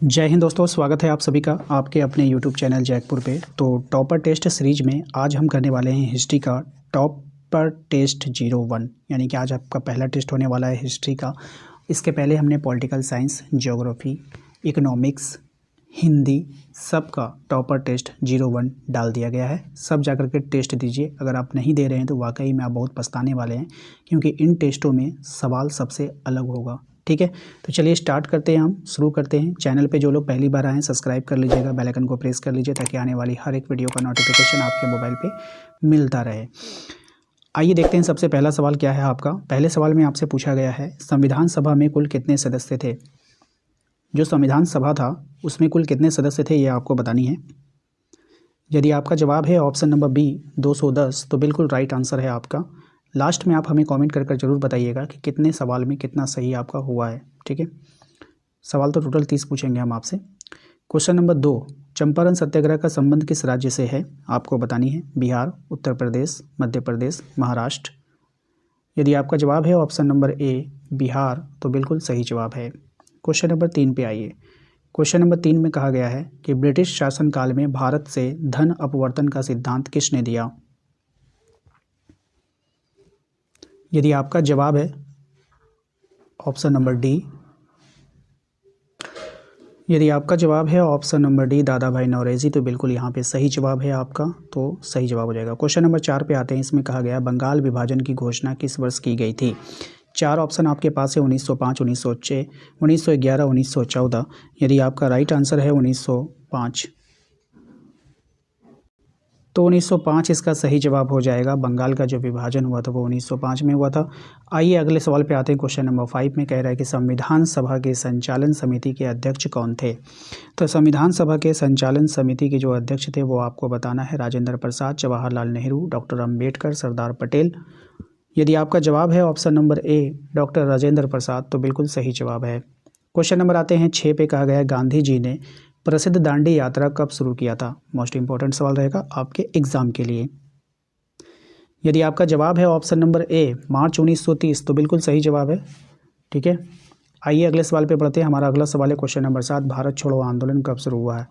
जय हिंद दोस्तों, स्वागत है आप सभी का आपके अपने यूट्यूब चैनल जैकपुर पे। तो टॉपर टेस्ट सीरीज में आज हम करने वाले हैं हिस्ट्री का टॉपर टेस्ट 01, यानी कि आज आपका पहला टेस्ट होने वाला है हिस्ट्री का। इसके पहले हमने political science, geography, economics, Hindi सब का टॉपर टेस्ट 01 डाल दिया गया है। सब जाकर के टेस्ट दीजिए। अगर आप नहीं दे रहे हैं तो वाकई में आप बहुत पछताने वाले हैं, क्योंकि इन टेस्टों में सवाल सबसे अलग होगा। ठीक है, तो चलिए स्टार्ट करते हैं, हम शुरू करते हैं। चैनल पे जो लोग पहली बार आए हैं सब्सक्राइब कर लीजिएगा, बेल आइकन को प्रेस कर लीजिए ताकि आने वाली हर एक वीडियो का नोटिफिकेशन आपके मोबाइल पे मिलता रहे। आइए देखते हैं सबसे पहला सवाल क्या है आपका। पहले सवाल में आपसे पूछा गया है संविधान सभा में कुल कितने सदस्य थे। जो संविधान सभा था उसमें कुल कितने सदस्य थे ये आपको बतानी है। यदि आपका जवाब है ऑप्शन नंबर बी 210 तो बिल्कुल राइट आंसर है आपका। लास्ट में आप हमें कमेंट कर ज़रूर बताइएगा कि कितने सवाल में कितना सही आपका हुआ है। ठीक है, सवाल तो टोटल 30 पूछेंगे हम आपसे। क्वेश्चन नंबर 2, चंपारण सत्याग्रह का संबंध किस राज्य से है आपको बतानी है। बिहार, उत्तर प्रदेश, मध्य प्रदेश, महाराष्ट्र। यदि आपका जवाब है ऑप्शन नंबर ए बिहार तो बिल्कुल सही जवाब है। क्वेश्चन नंबर 3 पे आइए। क्वेश्चन नंबर 3 में कहा गया है कि ब्रिटिश शासनकाल में भारत से धन अपवर्तन का सिद्धांत किसने दिया। यदि आपका जवाब है ऑप्शन नंबर डी, यदि आपका जवाब है ऑप्शन नंबर डी दादा भाई नौरोजी तो बिल्कुल यहाँ पे सही जवाब है आपका, तो सही जवाब हो जाएगा। क्वेश्चन नंबर 4 पे आते हैं। इसमें कहा गया बंगाल विभाजन की घोषणा किस वर्ष की गई थी। 4 ऑप्शन आपके पास है 1905, 1906, 1911, 1914। यदि आपका राइट आंसर है 1905 तो 1905 इसका सही जवाब हो जाएगा। बंगाल का जो विभाजन हुआ था वो 1905 में हुआ था। आइए अगले सवाल पे आते हैं। क्वेश्चन नंबर 5 में कह रहा है कि संविधान सभा के संचालन समिति के अध्यक्ष कौन थे। तो संविधान सभा के संचालन समिति के जो अध्यक्ष थे वो आपको बताना है। राजेंद्र प्रसाद, जवाहरलाल नेहरू, डॉक्टर अम्बेडकर, सरदार पटेल। यदि आपका जवाब है option number A doctor Rajendra Prasad तो बिल्कुल सही जवाब है। क्वेश्चन नंबर आते हैं 6 पे। कहा गया है गांधी जी ने प्रसिद्ध दांडी यात्रा कब शुरू किया था। मोस्ट इंपॉर्टेंट सवाल रहेगा आपके एग्जाम के लिए। यदि आपका जवाब है ऑप्शन नंबर ए मार्च 1930 तो बिल्कुल सही जवाब है। ठीक है, आइए अगले सवाल पे बढ़ते हैं। हमारा अगला सवाल है क्वेश्चन नंबर 7, भारत छोड़ो आंदोलन कब शुरू हुआ है।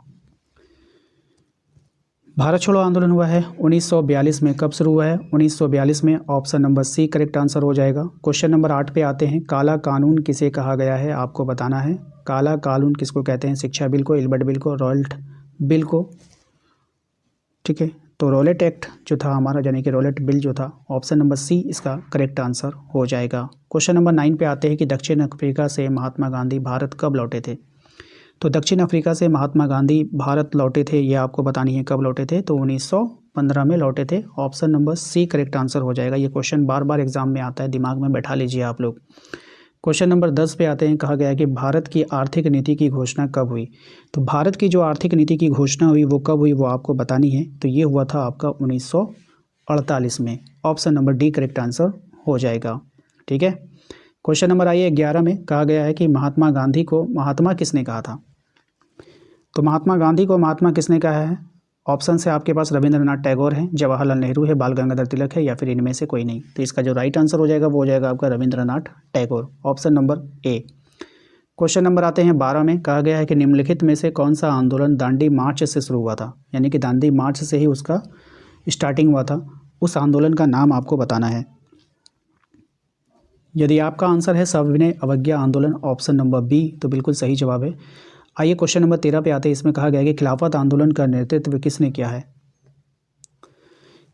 भारत छोड़ो आंदोलन हुआ है 1942 में। कब शुरू हुआ है 1942 में। Option number C correct answer हो जाएगा। क्वेश्चन नंबर 8 पे आते हैं। काला कानून किसे कहा गया है आपको बताना है। काला कानून किसको कहते हैं। शिक्षा बिल को, इल्बर्ट बिल को, रॉलेट बिल को। ठीक है, तो रॉलेट एक्ट जो था हमारा, यानी कि रॉलेट बिल जो था, ऑप्शन नंबर सी इसका करेक्ट आंसर हो जाएगा। क्वेश्चन नंबर 9 पे आते हैं कि दक्षिण अफ्रीका से महात्मा गांधी भारत कब लौटे थे। तो दक्षिण अफ्रीका से महात्मा गांधी भारत लौटे थे, ये आपको बतानी है कब लौटे थे। तो 1915 में लौटे थे। Option number C correct answer हो जाएगा। ये क्वेश्चन बार बार एग्जाम में आता है, दिमाग में बैठा लीजिए आप लोग। क्वेश्चन नंबर 10 पे आते हैं। कहा गया है कि भारत की आर्थिक नीति की घोषणा कब हुई। तो भारत की जो आर्थिक नीति की घोषणा हुई वो कब हुई वो आपको बतानी है। तो ये हुआ था आपका 1948 में। Option number D correct answer हो जाएगा। ठीक है, क्वेश्चन नंबर आइए 11 में। कहा गया है कि महात्मा गांधी को महात्मा किसने कहा था। तो महात्मा गांधी को महात्मा किसने कहा है। ऑप्शन से आपके पास रविंद्रनाथ टैगोर हैं, जवाहरलाल नेहरू है, बाल गंगाधर तिलक है, या फिर इनमें से कोई नहीं। तो इसका जो राइट आंसर हो जाएगा वो हो जाएगा आपका रविंद्रनाथ टैगोर, ऑप्शन नंबर ए। क्वेश्चन नंबर आते हैं 12 में। कहा गया है कि निम्नलिखित में से कौन सा आंदोलन दांडी मार्च से शुरू हुआ था, यानी कि दांडी मार्च से ही उसका स्टार्टिंग हुआ था। उस आंदोलन का नाम आपको बताना है। यदि आपका आंसर है सविनय अवज्ञा आंदोलन, ऑप्शन नंबर बी तो बिल्कुल सही जवाब है। आइए क्वेश्चन नंबर 13 पे आते हैं। इसमें कहा गया है कि खिलाफत आंदोलन का नेतृत्व किसने किया है।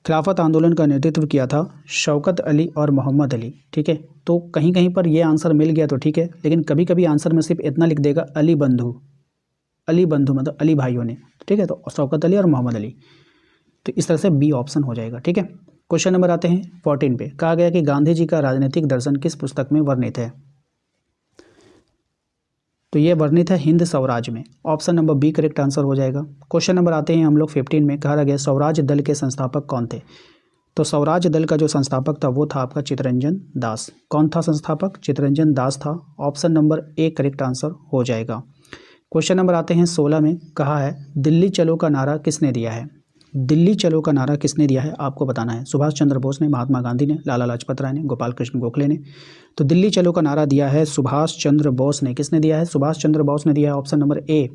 खिलाफत आंदोलन का नेतृत्व किया था शौकत अली और मोहम्मद अली। ठीक है, तो कहीं कहीं पर ये आंसर मिल गया तो ठीक है, लेकिन कभी कभी आंसर में सिर्फ इतना लिख देगा अली बंधु। अली बंधु मतलब अली भाइयों ने। ठीक है, तो शौकत अली और मोहम्मद अली, तो इस तरह से बी ऑप्शन हो जाएगा। ठीक है, क्वेश्चन नंबर आते हैं 14 पे। कहा गया कि गांधी जी का राजनीतिक दर्शन किस पुस्तक में वर्णित है। तो ये वर्णित है हिंद स्वराज में। Option number B correct answer हो जाएगा। क्वेश्चन नंबर आते हैं हम लोग 15 में। कहा गया स्वराज दल के संस्थापक कौन थे। तो स्वराज दल का जो संस्थापक था वो था आपका चित्तरंजन दास। कौन था संस्थापक, चित्तरंजन दास था। Option number A correct answer हो जाएगा। क्वेश्चन नंबर आते हैं 16 में। कहा है दिल्ली चलो का नारा किसने दिया है। दिल्ली चलो का नारा किसने दिया है आपको बताना है। सुभाष चंद्र बोस ने, महात्मा गांधी ने, लाला लाजपत राय ने, गोपाल कृष्ण गोखले ने। तो दिल्ली चलो का नारा दिया है सुभाष चंद्र बोस ने। किसने दिया है? सुभाष चंद्र बोस ने दिया है, ऑप्शन नंबर ए।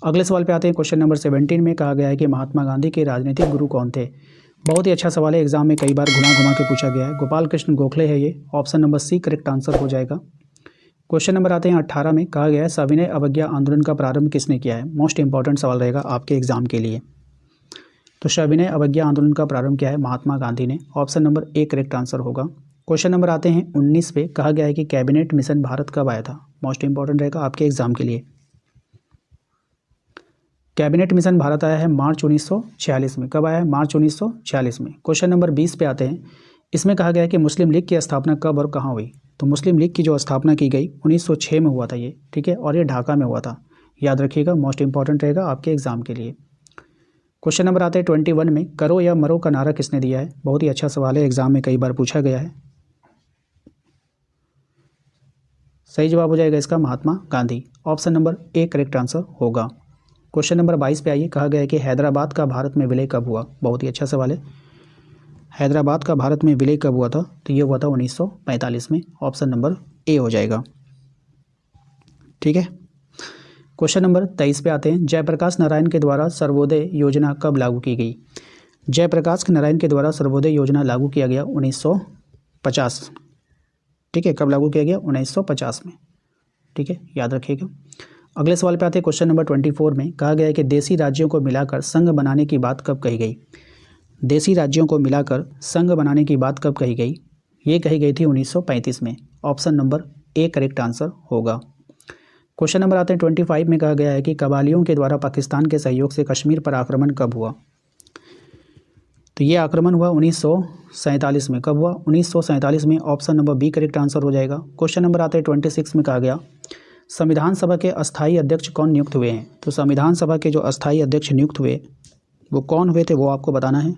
अगले सवाल पे आते हैं। क्वेश्चन नंबर 17 में कहा गया है कि महात्मा गांधी के राजनीतिक गुरु कौन थे? बहुत ही अच्छा सवाल है, एग्जाम में कई बार घुमा घुमा के पूछा गया है। गोपाल कृष्ण गोखले है ये, option number C correct answer हो जाएगा। क्वेश्चन नंबर आते हैं 18 में, कहा गया है सविनय अवज्ञा आंदोलन का प्रारंभ किसने किया है? मोस्ट इंपॉर्टेंट सवाल रहेगा आपके एग्जाम के लिए। तो सविनय अवज्ञा आंदोलन का प्रारंभ किया है महात्मा गांधी ने, option number A correct answer होगा। क्वेश्चन नंबर आते हैं 19 पे, कहा गया है कि कैबिनेट मिशन भारत कब आया था? मोस्ट इंपॉर्टेंट रहेगा आपके एग्जाम के लिए। कैबिनेट मिशन भारत आया है मार्च 1946 में। कब आया है? मार्च 1946 में। क्वेश्चन नंबर 20 पे आते हैं। इसमें कहा गया है कि मुस्लिम लीग की स्थापना कब और कहाँ हुई? तो मुस्लिम लीग की जो स्थापना की गई 1906 में हुआ था ये, ठीक है, और ये ढाका में हुआ था। याद रखिएगा, मोस्ट इंपॉर्टेंट रहेगा आपके एग्जाम के लिए। क्वेश्चन नंबर आते हैं 21 में, करो या मरो का नारा किसने दिया है? बहुत ही अच्छा सवाल है, एग्जाम में कई बार पूछा गया है। सही जवाब हो जाएगा इसका Mahatma Gandhi, option number A correct answer होगा। क्वेश्चन नंबर 22 पे आइए। कहा गया है कि हैदराबाद का भारत में विलय कब हुआ? बहुत ही अच्छा सवाल है। हैदराबाद का भारत में विलय कब हुआ था? तो ये हुआ था 1945 में, ऑप्शन नंबर ए हो जाएगा, ठीक है। क्वेश्चन नंबर 23 पे आते हैं। जयप्रकाश नारायण के द्वारा सर्वोदय योजना कब लागू की गई? जयप्रकाश नारायण के द्वारा सर्वोदय योजना लागू किया गया 1950, ठीक है। कब लागू किया गया? 1950 में, ठीक है, याद रखिएगा। अगले सवाल पे आते हैं। क्वेश्चन नंबर 24 में कहा गया है कि देशी राज्यों को मिलाकर संघ बनाने की बात कब कही गई? देशी राज्यों को मिलाकर संघ बनाने की बात कब कही गई? ये कही गई थी 1935 में, option number A correct answer होगा। क्वेश्चन नंबर आते हैं 25 में। कहा गया है कि कबालियों के द्वारा पाकिस्तान के सहयोग से कश्मीर पर आक्रमण कब हुआ? तो ये आक्रमण हुआ 1947 में। कब हुआ? 1947 में, option number B correct answer हो जाएगा। क्वेश्चन नंबर आते हैं 26 में। कहा गया संविधान सभा के अस्थायी अध्यक्ष कौन नियुक्त हुए हैं? तो संविधान सभा के जो अस्थायी अध्यक्ष नियुक्त हुए वो कौन हुए थे, वो आपको बताना है।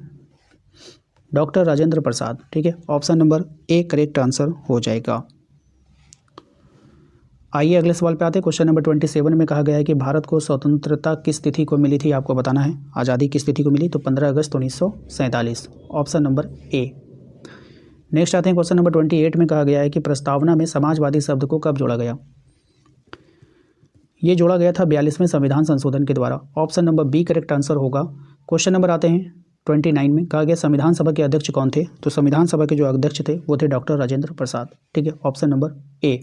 डॉक्टर राजेंद्र प्रसाद, ठीक है, option number A correct answer हो जाएगा। आइए अगले सवाल पे आते हैं। क्वेश्चन नंबर 27 में कहा गया है कि भारत को स्वतंत्रता किस तिथि को मिली थी? आपको बताना है। आज़ादी किस तिथि को मिली? तो 15 अगस्त 1947, ऑप्शन नंबर ए। नेक्स्ट आते हैं क्वेश्चन नंबर 28 में। कहा गया है कि प्रस्तावना में समाजवादी शब्द को कब जोड़ा गया? ये जोड़ा गया था 42वें संविधान संशोधन के द्वारा, option number B correct answer होगा। क्वेश्चन नंबर आते हैं 29 में। कहा गया संविधान सभा के अध्यक्ष कौन थे? तो संविधान सभा के जो अध्यक्ष थे वो थे डॉक्टर राजेंद्र प्रसाद, ठीक है, ऑप्शन नंबर ए।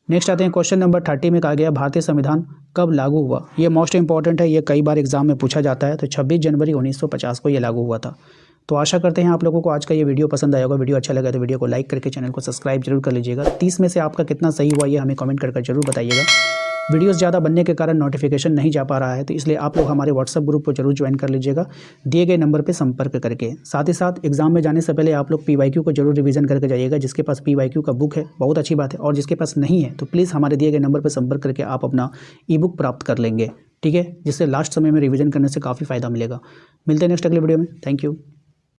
नेक्स्ट आते हैं क्वेश्चन नंबर 30 में। कहा गया भारतीय संविधान कब लागू हुआ? ये मोस्ट इंपॉर्टेंट है, ये कई बार एग्जाम में पूछा जाता है। तो 26 जनवरी 1950 को ये लागू हुआ था। तो आशा करते हैं आप लोगों को आज का ये वीडियो पसंद आया होगा। वीडियो अच्छा लगा तो वीडियो को लाइक करके चैनल को सब्सक्राइब जरूर कर लीजिएगा। 30 में से आपका कितना सही हुआ ये हमें कमेंट करके जरूर बताइएगा। वीडियोस ज़्यादा बनने के कारण नोटिफिकेशन नहीं जा पा रहा है, तो इसलिए आप लोग हमारे व्हाट्सएप ग्रुप को जरूर ज्वाइन कर लीजिएगा दिए गए नंबर पे संपर्क करके। साथ ही साथ एग्जाम में जाने से पहले आप लोग PYQ को जरूर रिवीजन करके जाइएगा। जिसके पास PYQ का बुक है बहुत अच्छी बात है, और जिसके पास नहीं है तो प्लीज़ हमारे दिए गए नंबर पर संपर्क करके आप अपना ई-बुक प्राप्त कर लेंगे, ठीक है, जिससे लास्ट समय में रिविजन करने से काफ़ी फ़ायदा मिलेगा। मिलते हैं नेक्स्ट अगले वीडियो में। Thank you.